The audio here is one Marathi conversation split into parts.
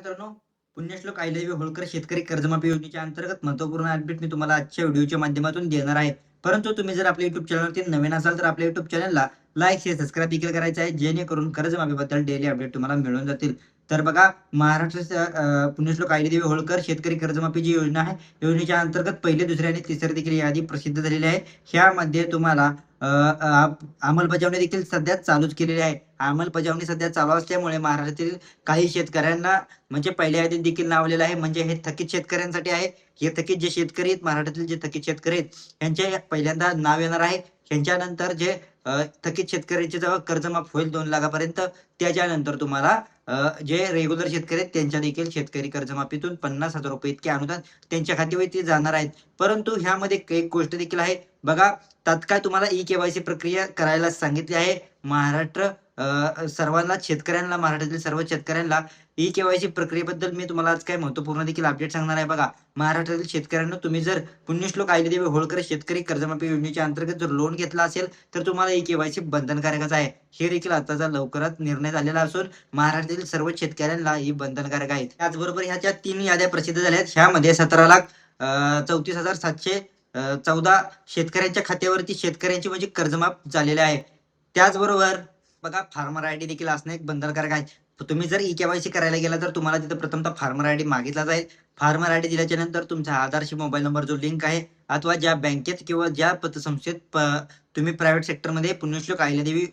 मित्रांनो, पुण्यश्लोक अहिल्यादेवी होळकर शेतकरी कर्जमाफी योजनेच्या अंतर्गत महत्त्वपूर्ण अपडेट मी तुम्हाला आजच्या व्हिडिओच्या माध्यमातून देणार आहे. परंतु तुम्ही जर आपल्या YouTube चॅनलवरती नवीन असाल तर आपल्या YouTube चॅनलला लाईक, शेअर, सबस्क्राईब देखील करायचं आहे, जेणेकरून कर्जमाफीबद्दल डेली अपडेट तुम्हाला मिळून जातील. तर बघा, महाराष्ट्राच्या पुण्यश्लोक अहिल्यादेवी होळकर शेतकरी कर्जमाफी जी योजना आहे, योजनेच्या अंतर्गत पहिली, दुसरी आणि तिसरी देखील यादी प्रसिद्ध झालेली आहे. ह्यामध्ये तुम्हाला अंमलबजावणी देखील सध्या चालूच केलेली आहे. अंमलबजावणी सध्या चालू असल्यामुळे महाराष्ट्रातील काही शेतकऱ्यांना म्हणजे पहिल्या यादीत देखील नाव आलेलं आहे. म्हणजे हे थकीत शेतकऱ्यांसाठी आहे. हे थकीत जे शेतकरी आहेत, महाराष्ट्रातील जे थकीत शेतकरी आहेत, यांचे पहिल्यांदा नाव येणार आहे. ह्यांच्यानंतर जे थकीत शेतकऱ्यांचे जेव्हा कर्जमाफ होईल 2 लाखापर्यंत, त्याच्यानंतर तुम्हाला जे रेग्युलर शेतकरी आहेत, त्यांच्या देखील शेतकरी कर्जमाफीतून ₹50,000 इतके अनुदान त्यांच्या खात्यावरती जाणार आहेत. परंतु ह्यामध्ये एक गोष्ट देखील आहे. बघा, तात्काळ तुम्हाला ई-के-वाय-सी प्रक्रिया करायला सांगितली आहे. सर्वांनाच शेतकऱ्यांना, महाराष्ट्रातील सर्व शेतकऱ्यांना ई-के-वाय-सी प्रक्रियेबद्दल मी तुम्हाला आज काही महत्त्वपूर्ण देखील अपडेट सांगणार आहे. बघा, महाराष्ट्रातील शेतकऱ्यांना तुम्ही जर पुण्यश्लोक अहिल्यादेवी होळकर शेतकरी कर्जमाफी योजनेच्या अंतर्गत जर लोन घेतला असेल, तर तुम्हाला ई-के-वाय-सी बंधनकारकच आहे. हे देखील आताचा लवकरात निर्णय झालेला असून महाराष्ट्रातील सर्व शेतकऱ्यांना ही बंधनकारक आहे. त्याचबरोबर ह्याच्या 3 याद्या प्रसिद्ध झाल्या आहेत. ह्यामध्ये 17,34,714 शेतकऱ्यांच्या खात्यावरती शेतकऱ्यांची म्हणजे कर्जमाफ झालेले आहे. त्याचबरोबर बघा, फार्मर आयडी देखील असणं एक बंधनकारक आहे. तुम्ही जर ई-के-वाय-सी करायला गेला तर तुम्हाला तिथं प्रथमतः फार्मर आयडी मागितला जाईल. फार्मर आयडी दिल्याच्या नंतर तुमचा आधारशी मोबाईल नंबर जो लिंक आहे, अथवा ज्या बँकेत किंवा ज्या पतसंस्थेत तुम्ही प्रायव्हेट सेक्टरमध्ये पुण्यश्लोक अहिल्यादेवी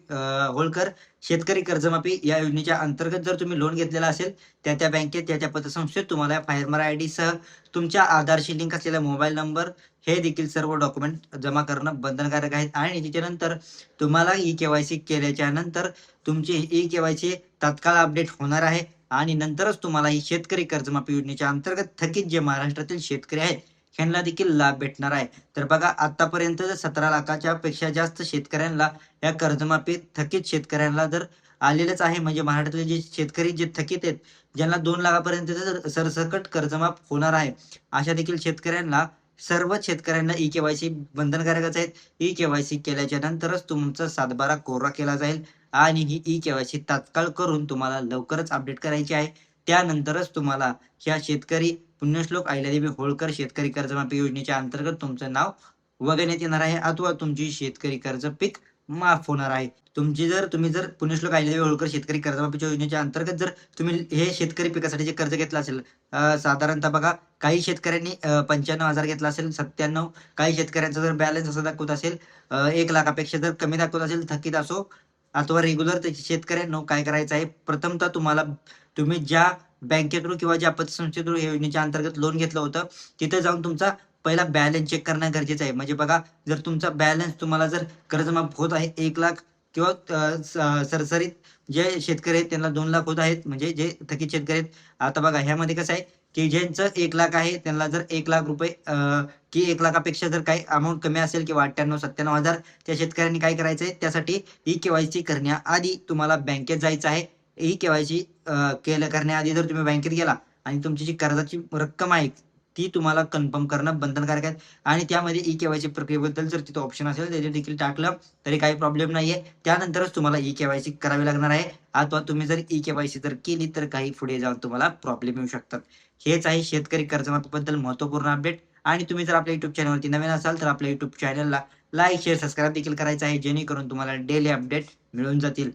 होळकर शेतकरी कर्जमाफी या योजनेच्या अंतर्गत जर तुम्ही लोन घेतलेला असेल, त्या बँकेत, त्या पतसंस्थेत तुम्हाला फार्मर आयडीसह तुमच्या आधारशी लिंक असलेला मोबाईल नंबर, हे देखील सर्व डॉक्युमेंट जमा करणं बंधनकारक आहे. आणि त्याच्यानंतर तुम्हाला ई-के-वाय-सी केल्याच्या नंतर तुमची ई-के-वाय-सी तात्काळ अपडेट होणार आहे आणि नंतरच तुम्हाला ही शेतकरी कर्जमाफी योजनेच्या अंतर्गत थकीत जे महाराष्ट्रातील शेतकरी आहेत, ह्यांना देखील लाभ भेटणार आहे. तर बघा, आतापर्यंत 17 लाखाच्या पेक्षा जास्त शेतकऱ्यांना या कर्जमाफी थकीत शेतकऱ्यांना जर आलेलंच आहे. म्हणजे महाराष्ट्रातील जे शेतकरी जे थकीत आहेत, ज्यांना 2 लाखापर्यंत सरसकट कर्जमाफ होणार आहे, अशा देखील शेतकऱ्यांना, सर्वच शेतकऱ्यांना ई-के-वाय-सी बंधनकारकच आहेत. ई-के-वाय-सी केल्याच्या नंतरच तुमचा 7/12 कोरा केला जाईल आणि ही ई-के-वाय-सी तात्काळ करून तुम्हाला लवकरच अपडेट करायची आहे. त्यानंतरच तुम्हाला ह्या शेतकरी पुण्यश्लोक अहिल्यादेवी होळकर शेतकरी कर्जमाफी योजनेच्या अंतर्गत तुमचं नाव वगळण्यात येणार आहे, अथवा तुमची शेतकरी कर्ज पीक माफ होणार आहे. तुम्ही जर पुण्यश्लोक अहिल्यादेवी होळकर शेतकरी कर्जमाफीच्या योजनेच्या अंतर्गत जर तुम्ही हे शेतकरी पिकासाठी जे कर्ज घेतलं असेल, साधारणतः बघा, काही शेतकऱ्यांनी 95,000 घेतला असेल, 97, काही शेतकऱ्यांचा जर बॅलन्स असा दाखवत असेल 1 लाखापेक्षा जर कमी दाखवत असेल, थकीत असो अथवा रेग्युलर शेतकऱ्यांनो, काय करायचं आहे, प्रथमतः तुम्ही ज्या बँके थ्रू किंवा ज्या पतसंस्थे थ्रू या योजनेच्या अंतर्गत लोन घेतलं होतं, तिथे जाऊन तुमचा पहिला बॅलन्स चेक करणं गरजेचं आहे. म्हणजे बघा, जर तुमचा बॅलन्स तुम्हाला जर कर्जमाफ होत आहे 1 लाख किंवा सरसरीत जे शेतकरी आहेत त्यांना 2 लाख होत आहेत, म्हणजे जे थकीत शेतकरी आहेत. आता बघा, ह्यामध्ये कसं आहे की ज्यांचं 1 लाख आहे त्यांना जर ₹1,00,000 की 1 लाखापेक्षा जर काही अमाउंट कमी असेल किंवा 98,000-97,000, त्या शेतकऱ्यांनी काय करायचं आहे, त्यासाठी ई-के-वाय-सी करण्याआधी तुम्हाला बँकेत जायचं आहे. ई-के-वाय-सी करण्याआधी जर तुम्ही बँकेत गेला आणि तुमची जी कर्जाची रक्कम आहे, ती तुम्हाला कन्फर्म करणं बंधनकारक आहे. आणि त्यामध्ये ई-के-वाय-सी प्रक्रियेबद्दल जर तिथं ऑप्शन असेल, त्याच्यात देखील टाकलं तरी काही प्रॉब्लेम नाहीये. त्यानंतरच तुम्हाला ई-के-वाय-सी करावी लागणार आहे. अथवा तुम्ही जर ई-के-वाय-सी जर केली तर काही पुढे जाऊन तुम्हाला प्रॉब्लेम येऊ शकतात. हेच आहे शेतकरी कर्जमाफीबद्दल महत्त्वपूर्ण अपडेट. आणि तुम्ही जर आपल्या YouTube चॅनलवरती नवीन असाल तर आपल्या YouTube चॅनलला लाईक, शेअर, सबस्क्राईब देखील करायचं आहे, जेणेकरून तुम्हाला डेली अपडेट मिळून जातील.